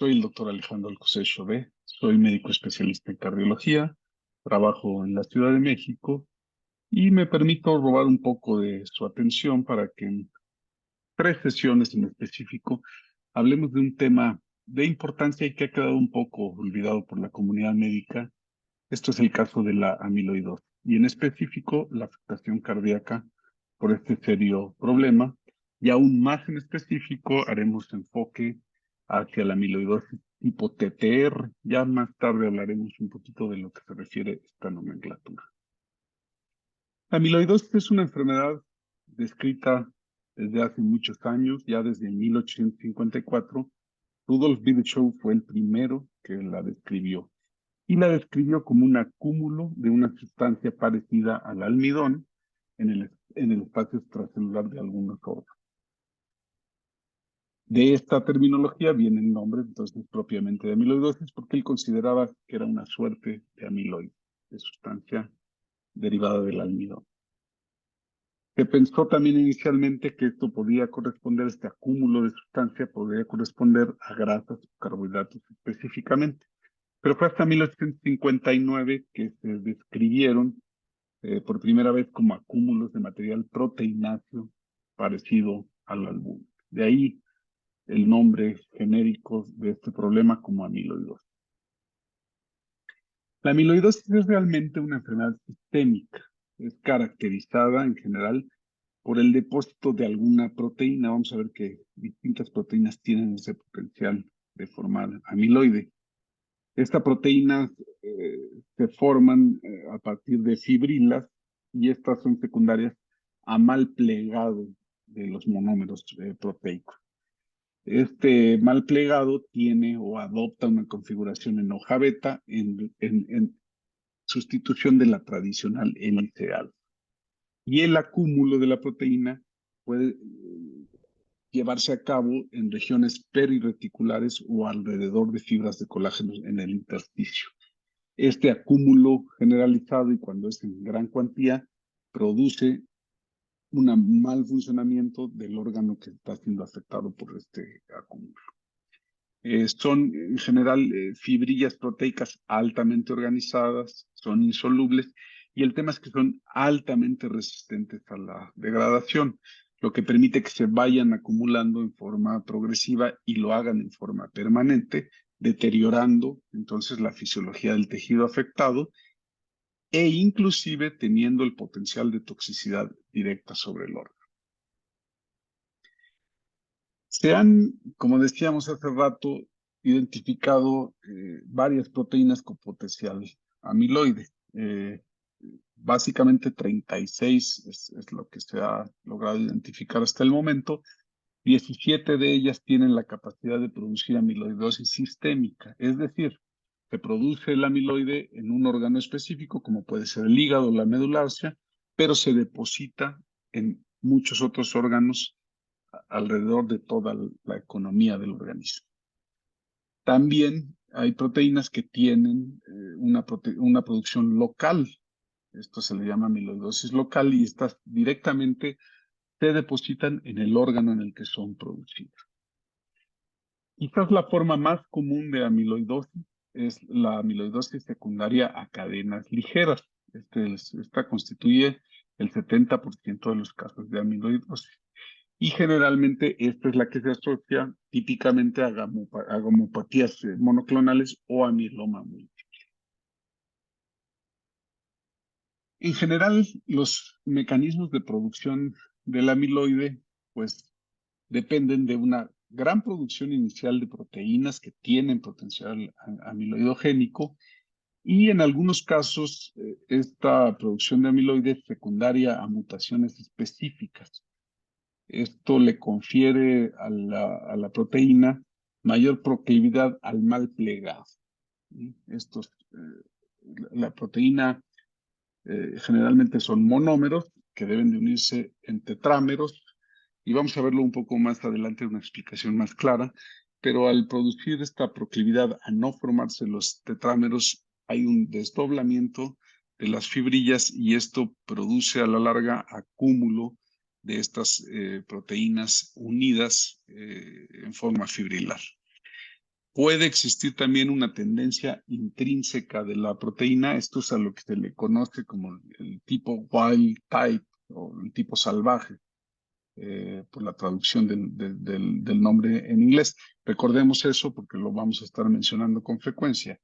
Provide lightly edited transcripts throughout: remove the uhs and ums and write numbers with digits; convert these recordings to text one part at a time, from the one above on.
Soy el doctor Alejandro Alcocer Chauvet, soy médico especialista en cardiología, trabajo en la Ciudad de México y me permito robar un poco de su atención para que en 3 sesiones en específico hablemos de un tema de importancia y que ha quedado un poco olvidado por la comunidad médica. Esto es el caso de la amiloidosis y en específico la afectación cardíaca por este serio problema. Y aún más en específico haremos enfoque hacia la amiloidosis tipo TTR. Ya más tarde hablaremos un poquito de lo que se refiere a esta nomenclatura. La amiloidosis es una enfermedad descrita desde hace muchos años, ya desde 1854. Rudolf Virchow fue el primero que la describió y la describió como un acúmulo de una sustancia parecida al almidón en el espacio extracelular de algunos órganos. De esta terminología viene el nombre, entonces, propiamente de amiloidosis, porque él consideraba que era una suerte de amiloide, de sustancia derivada del almidón. Se pensó también inicialmente que esto podía corresponder, este acúmulo de sustancia podría corresponder a grasas o carbohidratos específicamente. Pero fue hasta 1859 que se describieron por primera vez como acúmulos de material proteináceo parecido al albúmina. De ahí el nombre genérico de este problema como amiloidosis. La amiloidosis es realmente una enfermedad sistémica. Es caracterizada en general por el depósito de alguna proteína. Vamos a ver que distintas proteínas tienen ese potencial de formar amiloide. Estas proteínas se forman a partir de fibrilas y estas son secundarias a mal plegado de los monómeros proteicos. Este mal plegado tiene o adopta una configuración en hoja beta en sustitución de la tradicional hélice alfa. Y el acúmulo de la proteína puede llevarse a cabo en regiones perireticulares o alrededor de fibras de colágeno en el intersticio. Este acúmulo generalizado, y cuando es en gran cuantía, produce un mal funcionamiento del órgano que está siendo afectado por este acúmulo. Son en general fibrillas proteicas altamente organizadas, son insolubles, y el tema es que son altamente resistentes a la degradación, lo que permite que se vayan acumulando en forma progresiva y lo hagan en forma permanente, deteriorando entonces la fisiología del tejido afectado e inclusive teniendo el potencial de toxicidad directa sobre el órgano. Se han, como decíamos hace rato, identificado varias proteínas con potencial amiloide. Básicamente 36 es lo que se ha logrado identificar hasta el momento. 17 de ellas tienen la capacidad de producir amiloidosis sistémica, es decir, se produce el amiloide en un órgano específico, como puede ser el hígado o la médula ósea, pero se deposita en muchos otros órganos alrededor de toda la economía del organismo. También hay proteínas que tienen una producción local. Esto se le llama amiloidosis local y estas directamente se depositan en el órgano en el que son producidas. Quizás la forma más común de amiloidosis es la amiloidosis secundaria a cadenas ligeras. Esta constituye el 70% de los casos de amiloidosis. Y generalmente esta es la que se asocia típicamente a gamopatías monoclonales o a mieloma múltiple. En general, los mecanismos de producción del amiloide, pues, dependen de una gran producción inicial de proteínas que tienen potencial amiloidogénico y en algunos casos esta producción de amiloide es secundaria a mutaciones específicas. Esto le confiere a la proteína mayor proclividad al mal plegado. La proteína generalmente son monómeros que deben de unirse en tetrámeros y vamos a verlo un poco más adelante, una explicación más clara, pero al producir esta proclividad a no formarse los tetrámeros hay un desdoblamiento de las fibrillas y esto produce a la larga acúmulo de estas proteínas unidas en forma fibrilar. puede existir también una tendencia intrínseca de la proteína. Esto es a lo que se le conoce como el tipo wild type o el tipo salvaje, por la traducción del nombre en inglés. Recordemos eso porque lo vamos a estar mencionando con frecuencia.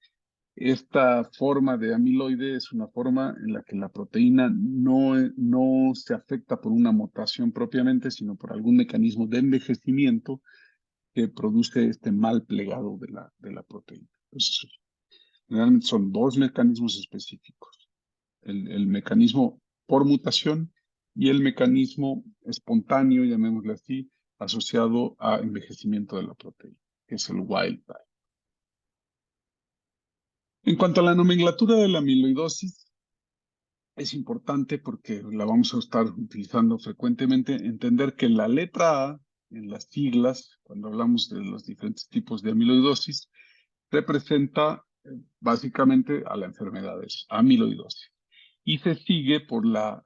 Esta forma de amiloide es una forma en la que la proteína no se afecta por una mutación propiamente, sino por algún mecanismo de envejecimiento que produce este mal plegado de la proteína. Entonces, generalmente son dos mecanismos específicos. El mecanismo por mutación y el mecanismo espontáneo, llamémosle así, asociado a envejecimiento de la proteína, que es el wild type. En cuanto a la nomenclatura de la amiloidosis, es importante porque la vamos a estar utilizando frecuentemente, entender que la letra A en las siglas, cuando hablamos de los diferentes tipos de amiloidosis, representa básicamente a la enfermedad de amiloidosis. Y se sigue por la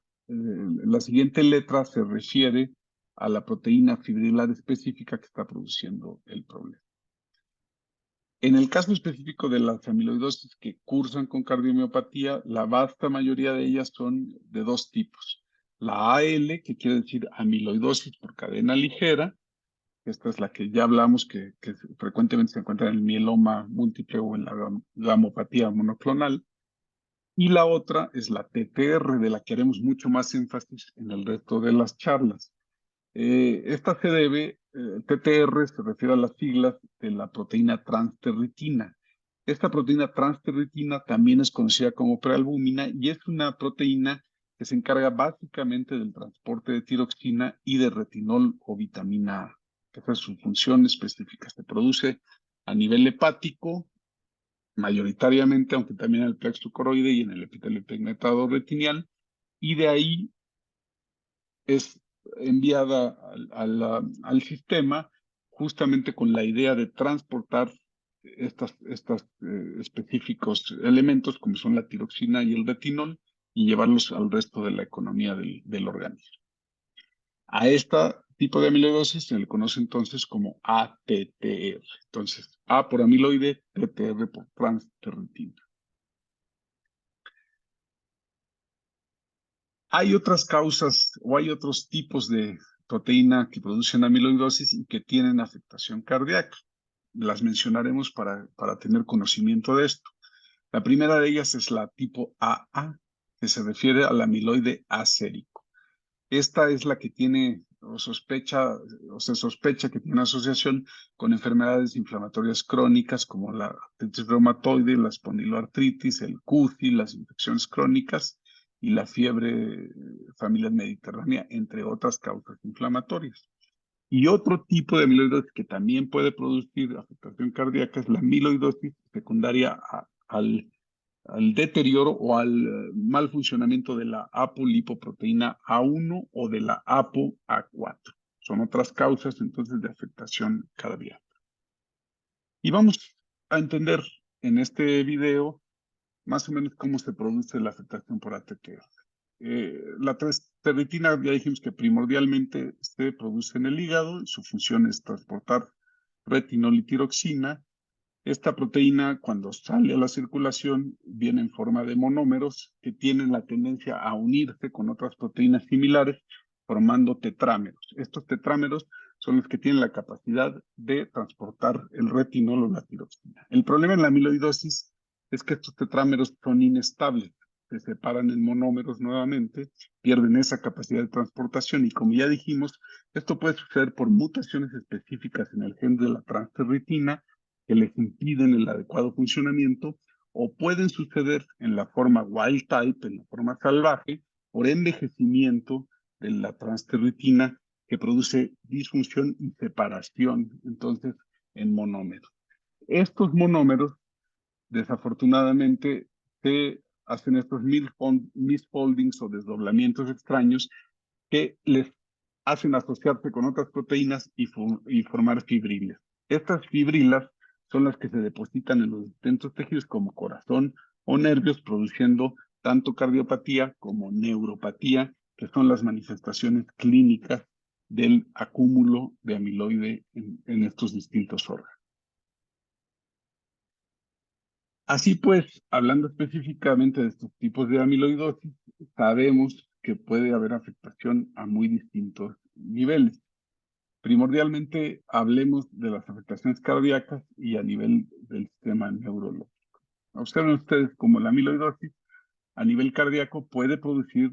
siguiente letra, se refiere a la proteína fibrilar específica que está produciendo el problema. En el caso específico de las amiloidosis que cursan con cardiomiopatía, la vasta mayoría de ellas son de dos tipos. La AL, que quiere decir amiloidosis por cadena ligera, esta es la que ya hablamos, que frecuentemente se encuentra en el mieloma múltiple o en la gamopatía monoclonal. Y la otra es la TTR, de la que haremos mucho más énfasis en el resto de las charlas. Esta se debe, TTR se refiere a las siglas de la proteína transterritina. Esta proteína transterritina también es conocida como prealbúmina y es una proteína que se encarga básicamente del transporte de tiroxina y de retinol o vitamina A. Esa es su función específica. Se produce a nivel hepático, mayoritariamente, aunque también en el plexo coroide y en el epitelio pigmentado retinial, y de ahí es enviada al sistema justamente con la idea de transportar estos específicos elementos como son la tiroxina y el retinol y llevarlos al resto de la economía del organismo. A este tipo de amiloidosis se le conoce entonces como ATTR. Entonces, A por amiloide, TTR por transterritina. Hay otras causas o hay otros tipos de proteína que producen amiloidosis y que tienen afectación cardíaca. Las mencionaremos para tener conocimiento de esto. La primera de ellas es la tipo AA, que se refiere al amiloide acérico. Esta es la que tiene o se sospecha que tiene asociación con enfermedades inflamatorias crónicas como la artritis reumatoide, la espondiloartritis, el CUFI, las infecciones crónicas y la fiebre familiar mediterránea, entre otras causas inflamatorias. Y otro tipo de amiloidosis que también puede producir afectación cardíaca es la amiloidosis secundaria al deterioro o al mal funcionamiento de la apolipoproteína A1 o de la ApoA4. Son otras causas entonces de afectación cardíaca. Y vamos a entender en este video más o menos cómo se produce la afectación por ATTR. La transterritina ya dijimos que primordialmente se produce en el hígado y su función es transportar retinol y tiroxina. Esta proteína, cuando sale a la circulación, viene en forma de monómeros que tienen la tendencia a unirse con otras proteínas similares, formando tetrámeros. Estos tetrámeros son los que tienen la capacidad de transportar el retinol o la tiroxina. El problema en la amiloidosis es que estos tetrámeros son inestables, se separan en monómeros nuevamente, pierden esa capacidad de transportación y como ya dijimos, esto puede suceder por mutaciones específicas en el gen de la transterritina que les impiden el adecuado funcionamiento o pueden suceder en la forma wild type, en la forma salvaje, por envejecimiento de la transterritina que produce disfunción y separación, entonces, en monómeros. Estos monómeros, desafortunadamente, se hacen estos misfoldings o desdoblamientos extraños que les hacen asociarse con otras proteínas y formar fibrilas. Estas fibrilas son las que se depositan en los distintos tejidos como corazón o nervios, produciendo tanto cardiopatía como neuropatía, que son las manifestaciones clínicas del acúmulo de amiloide en estos distintos órganos. Así pues, hablando específicamente de estos tipos de amiloidosis, sabemos que puede haber afectación a muy distintos niveles. Primordialmente, hablemos de las afectaciones cardíacas y a nivel del sistema neurológico. Observen ustedes como la amiloidosis a nivel cardíaco puede producir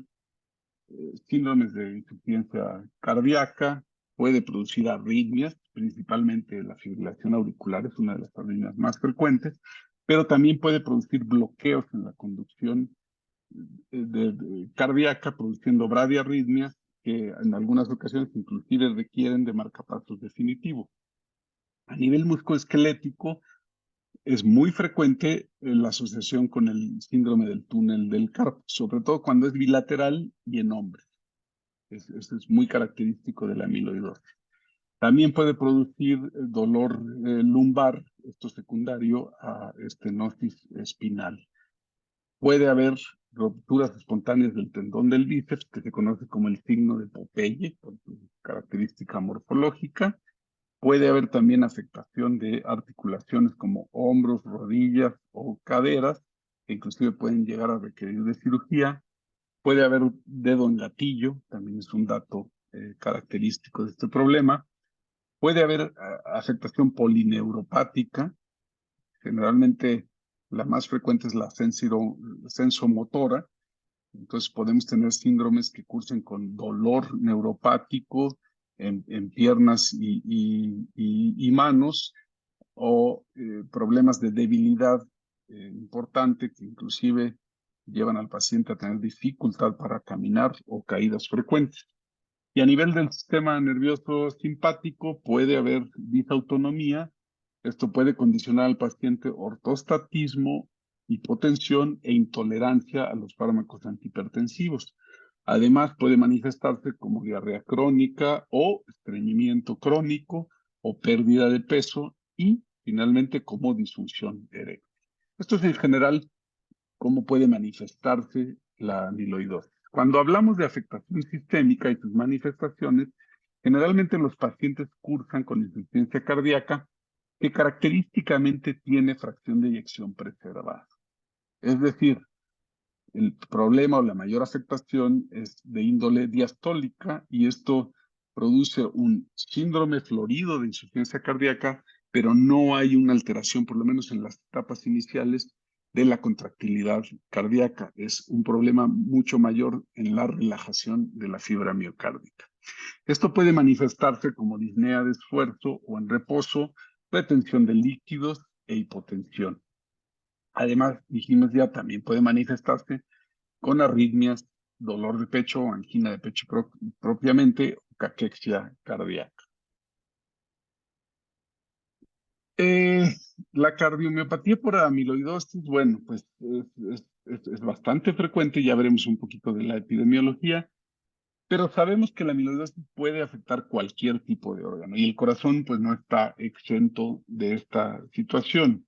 síndromes de insuficiencia cardíaca, puede producir arritmias, principalmente la fibrilación auricular es una de las arritmias más frecuentes, pero también puede producir bloqueos en la conducción cardíaca, produciendo bradiarritmias que en algunas ocasiones inclusive requieren de marcapasos definitivo. A nivel musculoesquelético, es muy frecuente la asociación con el síndrome del túnel del carpo, sobre todo cuando es bilateral y en hombres. Eso es muy característico de la amiloidosis. También puede producir dolor lumbar, esto secundario a estenosis espinal. Puede haber rupturas espontáneas del tendón del bíceps, que se conoce como el signo de Popeye, por su característica morfológica. Puede haber también afectación de articulaciones como hombros, rodillas o caderas, que inclusive pueden llegar a requerir de cirugía. Puede haber dedo en gatillo, también es un dato característico de este problema. Puede haber afectación polineuropática, generalmente la más frecuente es la sensomotora, entonces podemos tener síndromes que cursen con dolor neuropático en piernas y manos, o problemas de debilidad importante que inclusive llevan al paciente a tener dificultad para caminar o caídas frecuentes. Y a nivel del sistema nervioso simpático puede haber disautonomía. Esto puede condicionar al paciente ortostatismo, hipotensión e intolerancia a los fármacos antihipertensivos. Además, puede manifestarse como diarrea crónica o estreñimiento crónico o pérdida de peso y finalmente como disfunción eréctil. Esto es en general cómo puede manifestarse la amiloidosis. Cuando hablamos de afectación sistémica y sus manifestaciones, generalmente los pacientes cursan con insuficiencia cardíaca que característicamente tiene fracción de eyección preservada. Es decir, el problema o la mayor afectación es de índole diastólica y esto produce un síndrome florido de insuficiencia cardíaca, pero no hay una alteración, por lo menos en las etapas iniciales, de la contractilidad cardíaca. Es un problema mucho mayor en la relajación de la fibra miocárdica. Esto puede manifestarse como disnea de esfuerzo o en reposo, retención de líquidos e hipotensión. Además, dijimos ya, también puede manifestarse con arritmias, dolor de pecho o angina de pecho propiamente, o caquexia cardíaca. Eh, la cardiomiopatía por amiloidosis, bueno, pues es bastante frecuente, ya veremos un poquito de la epidemiología, pero sabemos que la amiloidosis puede afectar cualquier tipo de órgano y el corazón pues no está exento de esta situación.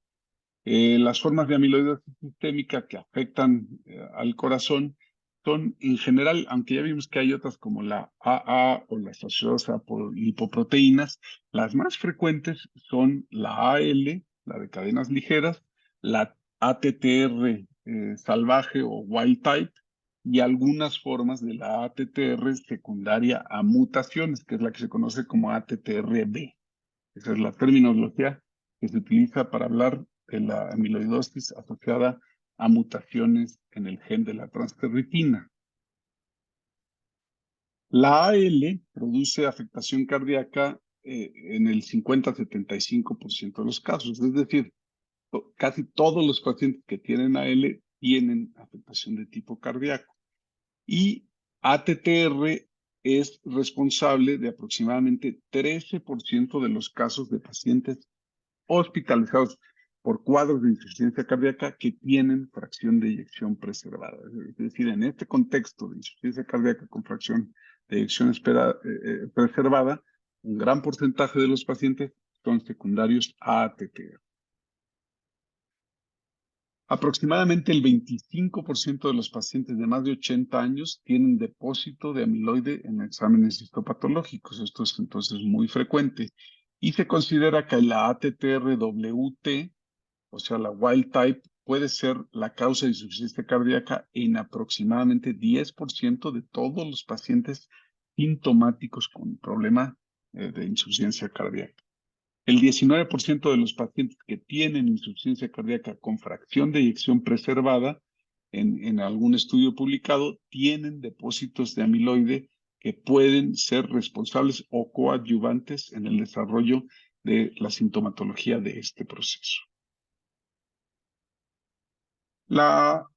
Las formas de amiloidosis sistémica que afectan al corazón son en general, aunque ya vimos que hay otras como la AA o la asociadosa por lipoproteínas, las más frecuentes son la AL, la de cadenas ligeras, la ATTR salvaje o wild type, y algunas formas de la ATTR secundaria a mutaciones, que es la que se conoce como ATTRB. Esa es la terminología que se utiliza para hablar de la amiloidosis asociada a mutaciones en el gen de la transferritina. La AL produce afectación cardíaca en el 50-75% de los casos, es decir, casi todos los pacientes que tienen AL tienen afectación de tipo cardíaco. Y ATTR es responsable de aproximadamente 13% de los casos de pacientes hospitalizados por cuadros de insuficiencia cardíaca que tienen fracción de eyección preservada. Es decir, en este contexto de insuficiencia cardíaca con fracción de eyección preservada, un gran porcentaje de los pacientes son secundarios a ATTR. Aproximadamente el 25% de los pacientes de más de 80 años tienen depósito de amiloide en exámenes histopatológicos. Esto es entonces muy frecuente. Y se considera que la ATTR-WT, o sea, la wild type, puede ser la causa de insuficiencia cardíaca en aproximadamente 10% de todos los pacientes sintomáticos con problema de insuficiencia cardíaca. El 19% de los pacientes que tienen insuficiencia cardíaca con fracción de eyección preservada, en algún estudio publicado, tienen depósitos de amiloide que pueden ser responsables o coadyuvantes en el desarrollo de la sintomatología de este proceso. La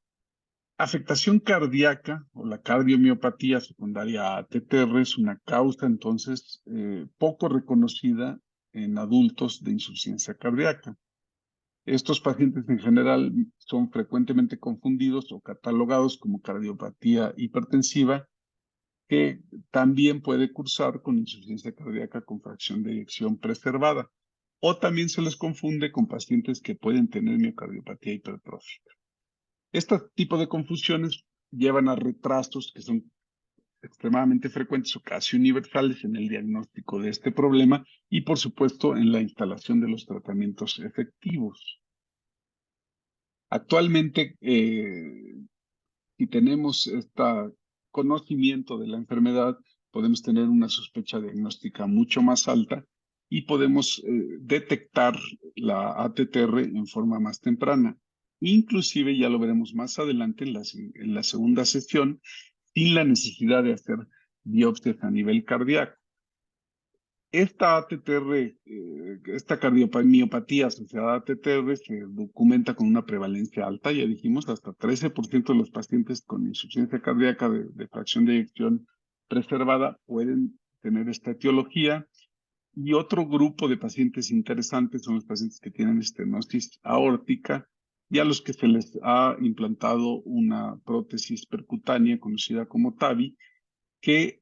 afectación cardíaca o la cardiomiopatía secundaria a ATTR es una causa entonces poco reconocida en adultos de insuficiencia cardíaca. Estos pacientes en general son frecuentemente confundidos o catalogados como cardiopatía hipertensiva, que también puede cursar con insuficiencia cardíaca con fracción de eyección preservada, o también se les confunde con pacientes que pueden tener miocardiopatía hipertrófica. Este tipo de confusiones llevan a retrasos que son extremadamente frecuentes o casi universales en el diagnóstico de este problema y, por supuesto, en la instalación de los tratamientos efectivos. Actualmente, si tenemos este conocimiento de la enfermedad, podemos tener una sospecha diagnóstica mucho más alta y podemos detectar la ATTR en forma más temprana. Inclusive, ya lo veremos más adelante en la segunda sesión, sin la necesidad de hacer biopsias a nivel cardíaco. Esta ATTR, esta cardiomiopatía asociada a ATTR se documenta con una prevalencia alta, ya dijimos, hasta 13% de los pacientes con insuficiencia cardíaca de fracción de eyección preservada pueden tener esta etiología. Y otro grupo de pacientes interesantes son los pacientes que tienen estenosis aórtica y a los que se les ha implantado una prótesis percutánea conocida como TAVI, que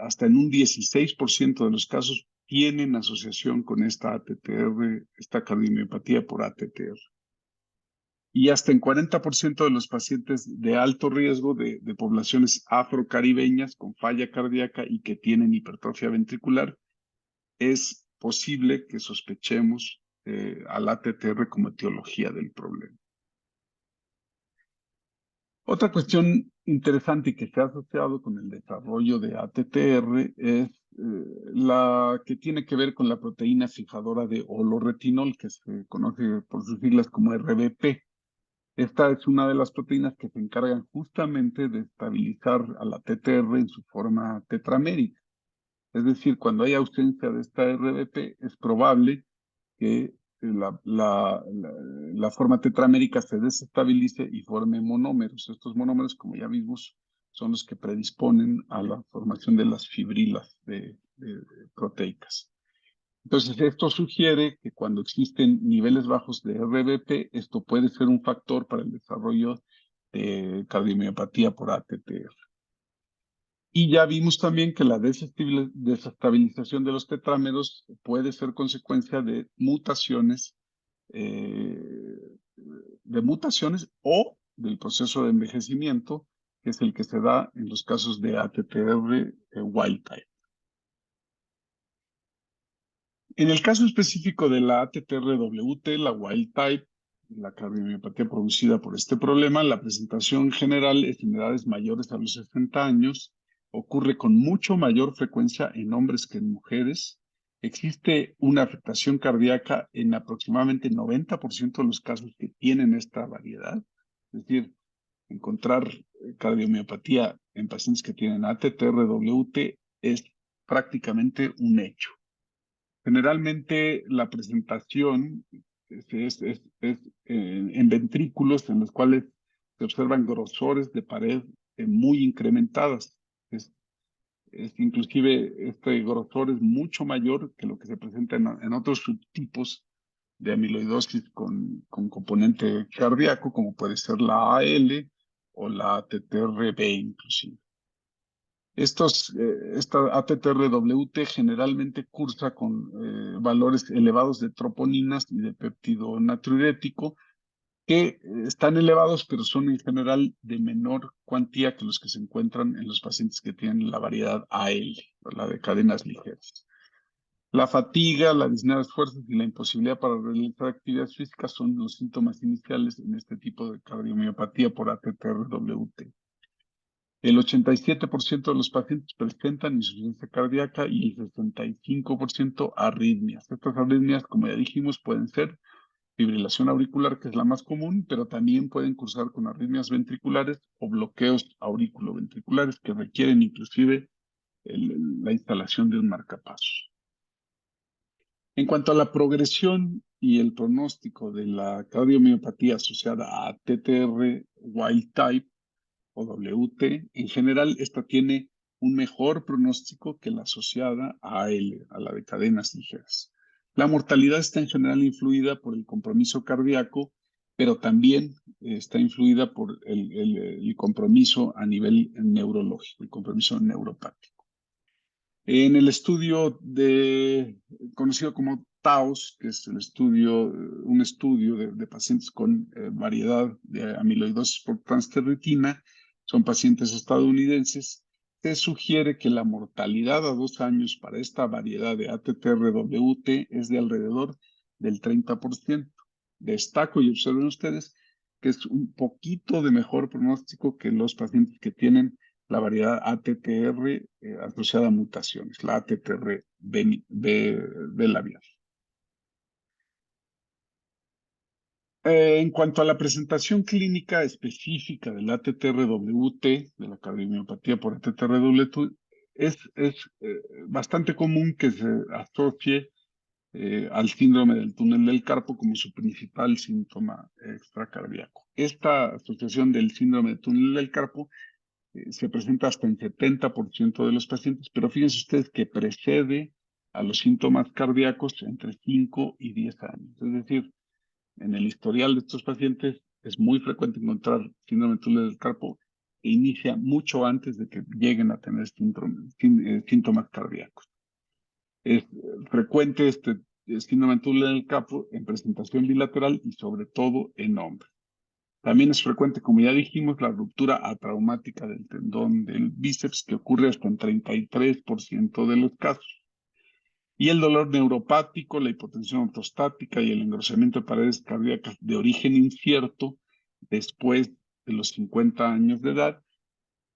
hasta en un 16% de los casos tienen asociación con esta ATTR, esta cardiomiopatía por ATTR. Y hasta en 40% de los pacientes de alto riesgo de poblaciones afrocaribeñas con falla cardíaca y que tienen hipertrofia ventricular, es posible que sospechemos al ATTR como etiología del problema. Otra cuestión interesante que se ha asociado con el desarrollo de ATTR es la que tiene que ver con la proteína fijadora de oloretinol, que se conoce por sus siglas como RBP. Esta es una de las proteínas que se encargan justamente de estabilizar al ATTR en su forma tetramérica. Es decir, cuando hay ausencia de esta RBP, es probable que la forma tetramérica se desestabilice y forme monómeros. Estos monómeros, como ya vimos, son los que predisponen a la formación de las fibrilas proteicas. Entonces, esto sugiere que cuando existen niveles bajos de RBP, esto puede ser un factor para el desarrollo de cardiomiopatía por ATTR. Y ya vimos también que la desestabilización de los tetrámeros puede ser consecuencia eh, de mutaciones o del proceso de envejecimiento, que es el que se da en los casos de ATTR wild type. En el caso específico de la ATTR-WT, la wild type, la cardiomiopatía producida por este problema, la presentación general es en edades mayores a los 60 años, ocurre con mucho mayor frecuencia en hombres que en mujeres. Existe una afectación cardíaca en aproximadamente 90% de los casos que tienen esta variedad. Es decir, encontrar cardiomiopatía en pacientes que tienen ATTR-WT es prácticamente un hecho. Generalmente la presentación es en ventrículos en los cuales se observan grosores de pared muy incrementadas. Inclusive este grosor es mucho mayor que lo que se presenta en otros subtipos de amiloidosis con componente cardíaco, como puede ser la AL o la ATTR-B inclusive. Esta ATTR-WT generalmente cursa con valores elevados de troponinas y de péptido natriurético, que están elevados, pero son en general de menor cuantía que los que se encuentran en los pacientes que tienen la variedad AL, la de cadenas ligeras. La fatiga, la disnea de las fuerzas y la imposibilidad para realizar actividades físicas son los síntomas iniciales en este tipo de cardiomiopatía por ATTR-WT. El 87% de los pacientes presentan insuficiencia cardíaca y el 65% arritmias. Estas arritmias, como ya dijimos, pueden ser fibrilación auricular, que es la más común, pero también pueden cursar con arritmias ventriculares o bloqueos auriculoventriculares que requieren inclusive la instalación de un marcapasos. En cuanto a la progresión y el pronóstico de la cardiomiopatía asociada a TTR wild type o WT, en general esta tiene un mejor pronóstico que la asociada a AL, a la de cadenas ligeras. La mortalidad está en general influida por el compromiso cardíaco, pero también está influida por el compromiso a nivel neurológico, el compromiso neuropático. En el estudio conocido como TAOS, que es un estudio de pacientes con variedad de amiloidosis por transtierretina, son pacientes estadounidenses, se sugiere que la mortalidad a 2 años para esta variedad de ATTR-WT es de alrededor del 30%. Destaco y observen ustedes que es un poquito de mejor pronóstico que los pacientes que tienen la variedad ATTR asociada a mutaciones, la ATTR B labial. En cuanto a la presentación clínica específica del ATTR-WT, de la cardiomiopatía por ATTR-WT, es bastante común que se asocie al síndrome del túnel del carpo como su principal síntoma extracardíaco. Esta asociación del síndrome del túnel del carpo se presenta hasta en 70% de los pacientes, pero fíjense ustedes que precede a los síntomas cardíacos entre 5 y 10 años. Es decir, en el historial de estos pacientes es muy frecuente encontrar síndrome de túnel del carpo que inicia mucho antes de que lleguen a tener síntomas cardíacos. Es frecuente este síndrome de túnel del carpo en presentación bilateral y sobre todo en hombres. También es frecuente, como ya dijimos, la ruptura atraumática del tendón del bíceps, que ocurre hasta en 33% de los casos. Y el dolor neuropático, la hipotensión ortostática y el engrosamiento de paredes cardíacas de origen incierto después de los 50 años de edad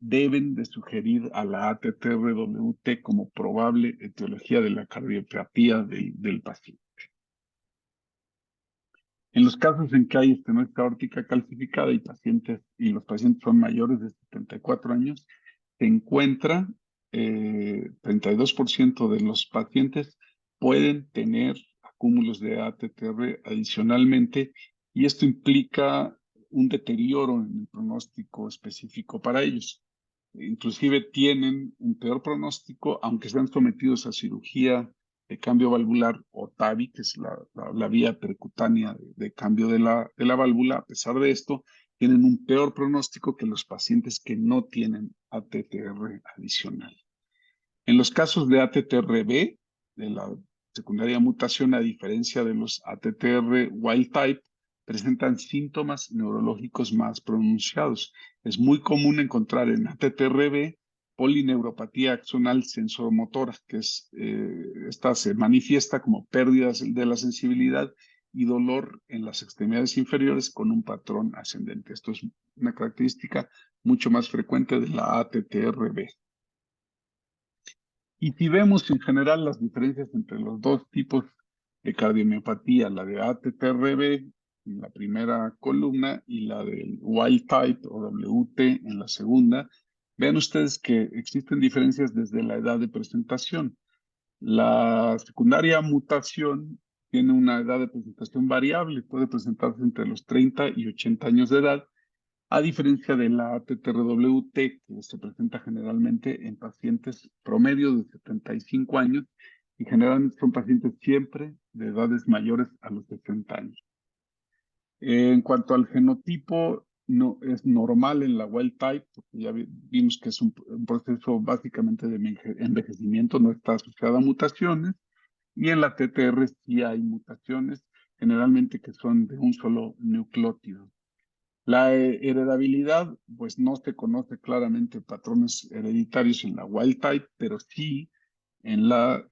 deben de sugerir a la ATTR-WT como probable etiología de la cardiopatía del paciente. En los casos en que hay estenosis aórtica calcificada y los pacientes son mayores de 74 años, se encuentra 32% de los pacientes pueden tener acúmulos de ATTR adicionalmente y esto implica un deterioro en el pronóstico específico para ellos. Inclusive tienen un peor pronóstico aunque sean sometidos a cirugía de cambio valvular o TAVI, que es la vía percutánea de cambio de la válvula. A pesar de esto, tienen un peor pronóstico que los pacientes que no tienen ATTR adicional. En los casos de ATTR-B, de la secundaria mutación, a diferencia de los ATTR wild type, presentan síntomas neurológicos más pronunciados. Es muy común encontrar en ATTR-B polineuropatía axonal sensomotora, que esta se manifiesta como pérdidas de la sensibilidad y dolor en las extremidades inferiores con un patrón ascendente. Esto es una característica mucho más frecuente de la ATTR-B. Y si vemos en general las diferencias entre los dos tipos de cardiomiopatía, la de ATTR-B en la primera columna y la del wild type o WT en la segunda, vean ustedes que existen diferencias desde la edad de presentación. La secundaria mutación tiene una edad de presentación variable, puede presentarse entre los 30 y 80 años de edad, a diferencia de la ATTR-WT, que se presenta generalmente en pacientes promedio de 75 años y generalmente son pacientes siempre de edades mayores a los 60 años. En cuanto al genotipo, no es normal en la wild type, porque ya vimos que es un proceso básicamente de envejecimiento, no está asociado a mutaciones, y en la TTR sí hay mutaciones, generalmente que son de un solo nucleótido. La heredabilidad, pues no se conoce claramente patrones hereditarios en la wild type, pero sí en la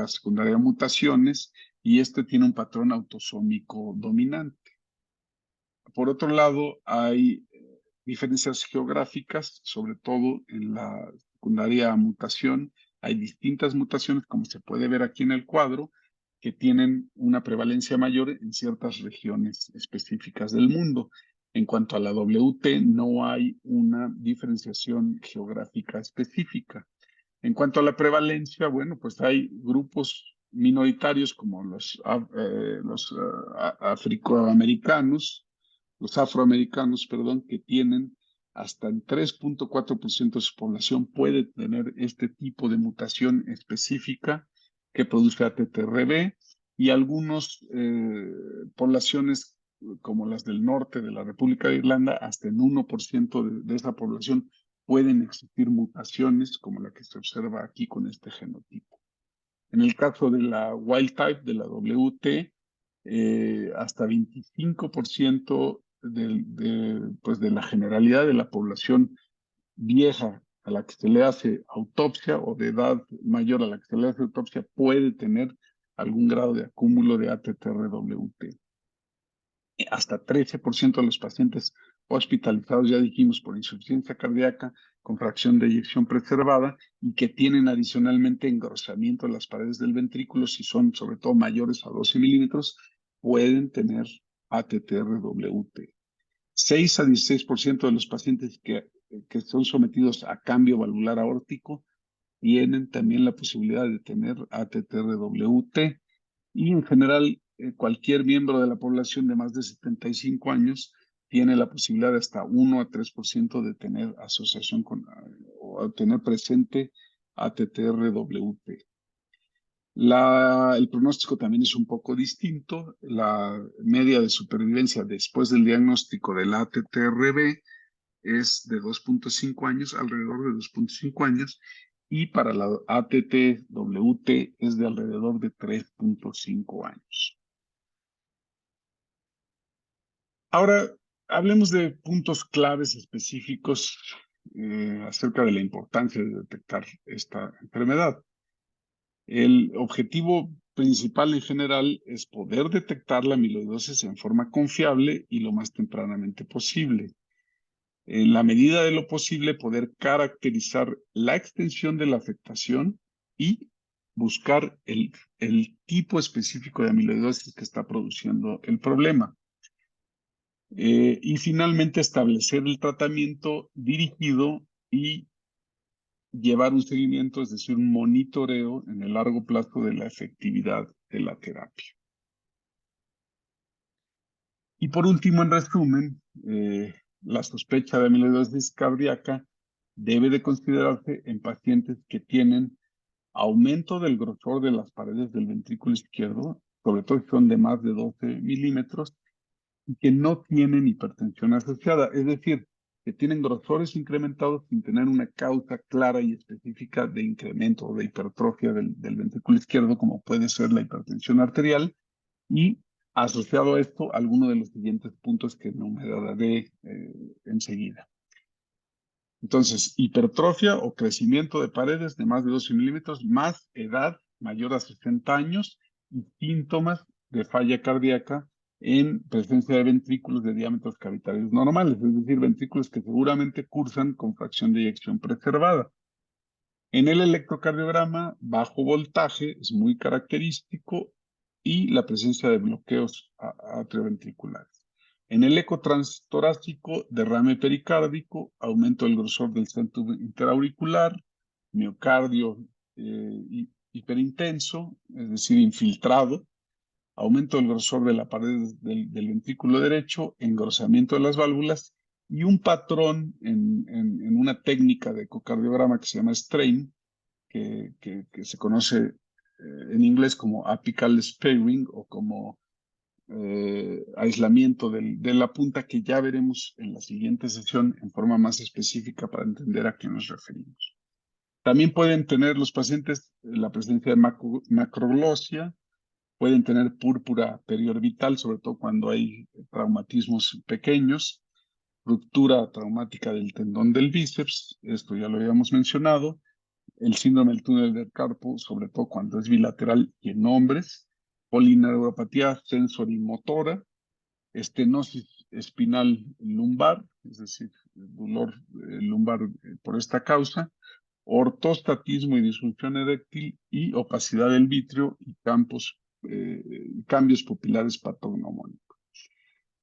secundaria de mutaciones, y este tiene un patrón autosómico dominante. Por otro lado, hay diferencias geográficas, sobre todo en la secundaria mutación. Hay distintas mutaciones, como se puede ver aquí en el cuadro, que tienen una prevalencia mayor en ciertas regiones específicas del mundo. En cuanto a la WT, no hay una diferenciación geográfica específica. En cuanto a la prevalencia, bueno, pues hay grupos minoritarios como los afroamericanos, perdón, que tienen hasta el 3.4% de su población puede tener este tipo de mutación específica que produce ATTRB, y algunas poblaciones como las del norte de la República de Irlanda, hasta el 1% de esa población pueden existir mutaciones como la que se observa aquí con este genotipo. En el caso de la wild type, de la WT, hasta 25% pues de la generalidad de la población vieja a la que se le hace autopsia, o de edad mayor a la que se le hace autopsia, puede tener algún grado de acúmulo de ATTR-WT. Hasta 13% de los pacientes hospitalizados, ya dijimos, por insuficiencia cardíaca con fracción de eyección preservada y que tienen adicionalmente engrosamiento de las paredes del ventrículo, si son sobre todo mayores a 12 milímetros, pueden tener ATTR-WT. 6 a 16% de los pacientes que son sometidos a cambio valvular aórtico tienen también la posibilidad de tener ATTR-WT, y en general cualquier miembro de la población de más de 75 años tiene la posibilidad de hasta 1 a 3% de tener asociación con o tener presente ATTR-WT. El pronóstico también es un poco distinto. La media de supervivencia después del diagnóstico del ATTRB es de 2.5 años, alrededor de 2.5 años, y para la ATT-WT es de alrededor de 3.5 años. Ahora, hablemos de puntos claves específicos acerca de la importancia de detectar esta enfermedad. El objetivo principal en general es poder detectar la amiloidosis en forma confiable y lo más tempranamente posible. En la medida de lo posible, poder caracterizar la extensión de la afectación y buscar el tipo específico de amiloidosis que está produciendo el problema. Y finalmente, establecer el tratamiento dirigido y llevar un seguimiento, es decir, un monitoreo en el largo plazo de la efectividad de la terapia. Y por último, en resumen, la sospecha de amiloidosis cardíaca debe de considerarse en pacientes que tienen aumento del grosor de las paredes del ventrículo izquierdo, sobre todo si son de más de 12 milímetros, y que no tienen hipertensión asociada, es decir, que tienen grosores incrementados sin tener una causa clara y específica de incremento o de hipertrofia del ventrículo izquierdo, como puede ser la hipertensión arterial, y asociado a esto, alguno de los siguientes puntos que enumeraré enseguida. Entonces, hipertrofia o crecimiento de paredes de más de 12 milímetros, más edad mayor a 60 años y síntomas de falla cardíaca en presencia de ventrículos de diámetros cavitarios normales, es decir, ventrículos que seguramente cursan con fracción de eyección preservada. En el electrocardiograma, bajo voltaje es muy característico, y la presencia de bloqueos atrioventriculares. En el eco transtorácico, derrame pericárdico, aumento del grosor del centro interauricular, miocardio hiperintenso, es decir, infiltrado, aumento del grosor de la pared del ventrículo derecho, engrosamiento de las válvulas, y un patrón en una técnica de ecocardiograma que se llama strain, que se conoce en inglés como apical sparing o como aislamiento de la punta, que ya veremos en la siguiente sesión en forma más específica para entender a qué nos referimos. También pueden tener los pacientes la presencia de macroglosia, pueden tener púrpura periorbital, sobre todo cuando hay traumatismos pequeños, ruptura traumática del tendón del bíceps, esto ya lo habíamos mencionado, el síndrome del túnel del carpo, sobre todo cuando es bilateral y en hombres, polineuropatía sensorimotora, estenosis espinal lumbar, es decir, dolor lumbar por esta causa, ortostatismo y disfunción eréctil y opacidad del vitrio y cambios pupilares patognomónicos.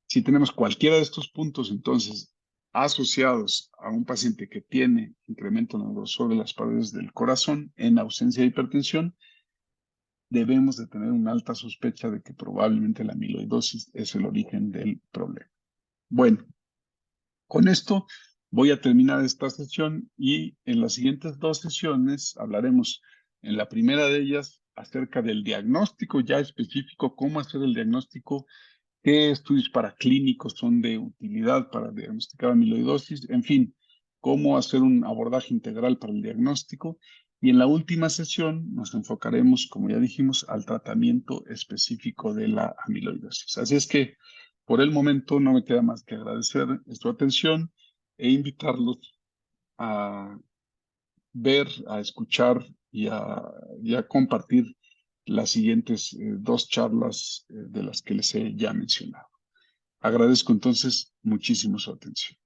Si tenemos cualquiera de estos puntos, entonces, asociados a un paciente que tiene incremento en el grosor de las paredes del corazón en ausencia de hipertensión, debemos de tener una alta sospecha de que probablemente la amiloidosis es el origen del problema. Bueno, con esto voy a terminar esta sesión y en las siguientes dos sesiones hablaremos en la primera de ellas acerca del diagnóstico ya específico, cómo hacer el diagnóstico, qué estudios paraclínicos son de utilidad para diagnosticar amiloidosis, en fin, cómo hacer un abordaje integral para el diagnóstico. Y en la última sesión nos enfocaremos, como ya dijimos, al tratamiento específico de la amiloidosis. Así es que por el momento no me queda más que agradecer su atención e invitarlos a ver, a escuchar y a compartir las siguientes dos charlas de las que les he ya mencionado. Agradezco entonces muchísimo su atención.